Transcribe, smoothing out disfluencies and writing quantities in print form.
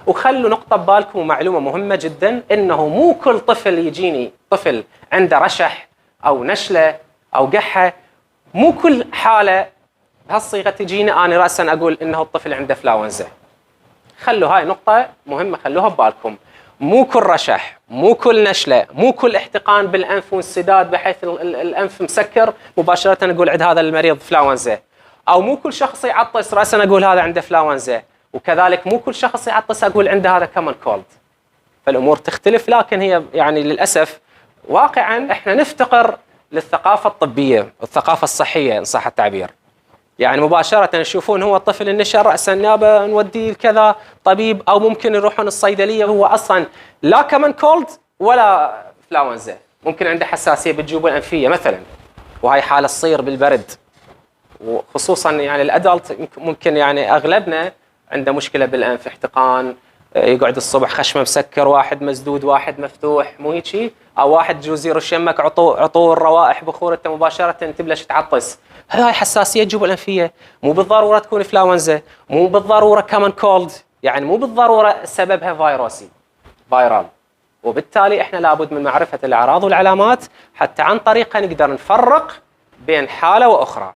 وخلوا نقطة ببالكم ومعلومة مهمة جدا، إنه مو كل طفل يجيني طفل عنده رشح أو نشلة أو قحة، مو كل حالة بهالصيغة تجيني أنا رأسا أقول إنه الطفل عنده فلاونزا. خلوا هاي نقطة مهمة خلوها ببالكم. مو كل رشح، مو كل نشلة، مو كل احتقان بالأنف وانسداد بحيث الأنف مسكر مباشرة نقول عند هذا المريض فلاونزا، أو مو كل شخص يعطس رأسا أقول هذا عنده فلاونزا، وكذلك مو كل شخص يعطس أقول عنده هذا كومن كولد. فالأمور تختلف، لكن هي يعني للأسف واقعا احنا نفتقر للثقافة الطبية والثقافة الصحية إن صح التعبير. يعني مباشرة يشوفون هو الطفل النشر رأسا نابه نوديه لكذا طبيب، أو ممكن يروحون الصيدلية هو أصلا لا كمان كولد ولا فلاونزا، ممكن عنده حساسية بالجيوب الأنفية مثلا، وهي حالة تصير بالبرد، وخصوصا يعني الأدلت ممكن يعني أغلبنا عنده مشكلة بالأنف، احتقان، يقعد الصبح خشمه مسكر، واحد مسدود واحد مفتوح، مو هيك؟ او واحد جوز يرش يمك عطور روائح بخور انت مباشره تبلش تعطس. هاي حساسيه جيوب الانفيه، مو بالضروره تكون فلاونزا، مو بالضروره كمان كولد، يعني مو بالضروره سببها فيروسي فايرال. وبالتالي احنا لابد من معرفه الاعراض والعلامات حتى عن طريقها نقدر نفرق بين حاله واخرى.